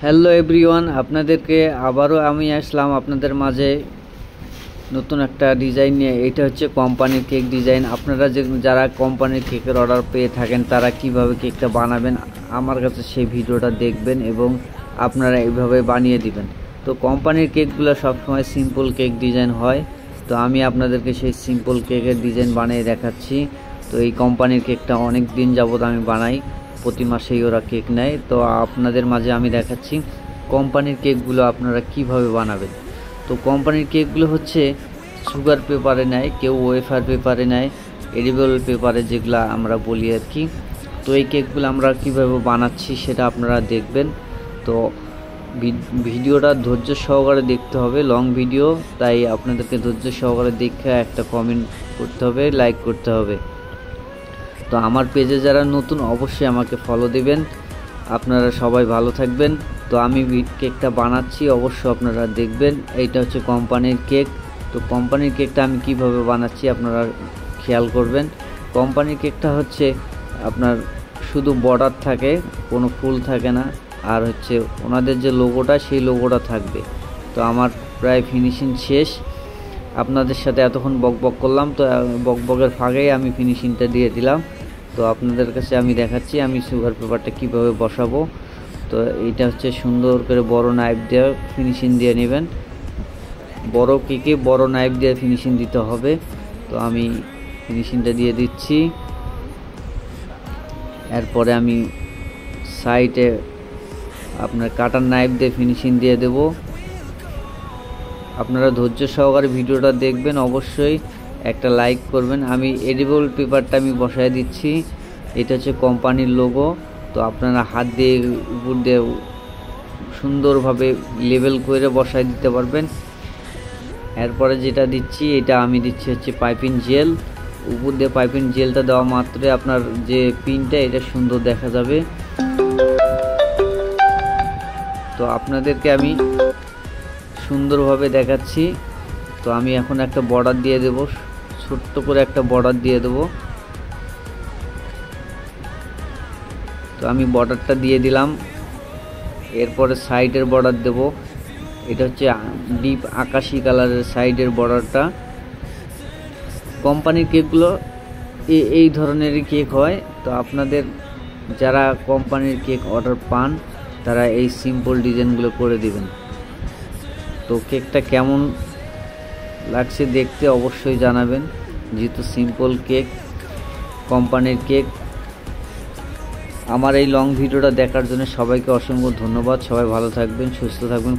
Hello everyone, আপনাদেরকে আবারও আমি আসলাম আপনাদের মাঝে নতুন একটা ডিজাইন নিয়ে। এটা হচ্ছে কোম্পানির কেক ডিজাইন। আপনারা যারা কোম্পানির কেকের অর্ডার পেয়ে থাকেন তারা কিভাবে কেকটা বানাবেন আমার কাছে সেই ভিডিওটা দেখবেন এবং আপনারা এইভাবে বানিয়ে দিবেন। তো কোম্পানির কেকগুলো সবসময় সিম্পল কেক ডিজাইন হয়, তো আমি আপনাদেরকে সেই সিম্পল কেকের ডিজাইন বানিয়ে দেখাচ্ছি। তো এই কোম্পানির কেকটা অনেক দিন যাবত আমি বানাই, প্রতি মাসেই ওরা কেক নেয়। তো আপনাদের মাঝে আমি দেখাচ্ছি কোম্পানির কেকগুলো আপনারা কিভাবে বানাবেন। তো কোম্পানির কেকগুলো হচ্ছে সুগার পেপারে নেয়, কেউ ওয়েফার পেপারে নেয়, এডিবল পেপারে যেগুলো আমরা বলি আর কি। তো এই কেকগুলো আমরা কিভাবে বানাচ্ছি সেটা আপনারা দেখবেন। তো ভিডিওটা ধৈর্য সহকারে দেখতে হবে, লং ভিডিও, তাই আপনাদেরকে ধৈর্য সহকারে দেখে একটা কমেন্ট করতে হবে, লাইক করতে হবে। তো আমার পেজে যারা নতুন অবশ্যই আমাকে ফলো দিবেন। আপনারা সবাই ভালো থাকবেন। তো আমি কেকটা বানাচ্ছি, অবশ্য আপনারা দেখবেন। এইটা হচ্ছে কোম্পানির কেক। তো কোম্পানির কেকটা আমি কিভাবে বানাচ্ছি আপনারা খেয়াল করবেন। কোম্পানির কেকটা হচ্ছে আপনার শুধু বর্ডার থাকে, কোনো ফুল থাকে না, আর হচ্ছে ওনাদের যে লোগোটা সেই লোগোটা থাকবে। তো আমার প্রায় ফিনিশিং শেষ। আপনাদের সাথে এতক্ষণ বকবক করলাম, তো বকবকের ফাঁকেই আমি ফিনিশিংটা দিয়ে দিলাম। তো আপনাদের কাছে আমি দেখাচ্ছি আমি সুগার পেপারটা কিভাবে বসাবো। তো এইটা হচ্ছে সুন্দর করে বড় নাইফ দিয়ে ফিনিশিং দিয়ে নেবেন। বড় কেকে বড় নাইফ দিয়ে ফিনিশিং দিতে হবে। তো আমি ফিনিশিংটা দিয়ে দিচ্ছি। এরপরে আমি সাইডে আপনার কাটার নাইফ দিয়ে ফিনিশিং দিয়ে দেব। আপনারা ধৈর্য সহকারে ভিডিওটা দেখবেন, অবশ্যই একটা লাইক করবেন। আমি এডিবল পেপারটা আমি বসায় দিচ্ছি। এটা হচ্ছে কোম্পানির লোগো। তো আপনারা হাত দিয়ে উপর দিয়ে সুন্দরভাবে লেবেল করে বসায় দিতে পারবেন। এরপরে যেটা দিচ্ছি, এটা আমি দিচ্ছি হচ্ছে পাইপিং জেল। উপর দিয়ে পাইপিং জেলটা দেওয়া মাত্রই আপনার যে পিনটা এটা সুন্দর দেখা যাবে। তো আপনাদেরকে আমি সুন্দরভাবে দেখাচ্ছি। তো আমি এখন একটা বর্ডার দিয়ে দেব, ছোট্ট করে একটা বর্ডার দিয়ে দেব। তো আমি বর্ডারটা দিয়ে দিলাম। এরপরে সাইডের বর্ডার দেব। এটা হচ্ছে ডিপ আকাশি কালারের সাইডের বর্ডারটা। কোম্পানির কেকগুলো এই ধরনেরই কেক হয়। তো আপনাদের যারা কোম্পানির কেক অর্ডার পান তারা এই সিম্পল ডিজাইনগুলো করে দিবেন। তো কেকটা কেমন লাগছে দেখতে অবশ্যই জানাবেন, যেহেতু সিম্পল কেক, কোম্পানির কেক। আমার এই লং ভিডিওটা দেখার জন্য সবাইকে অসংখ্য ধন্যবাদ। সবাই ভালো থাকবেন, সুস্থ থাকবেন।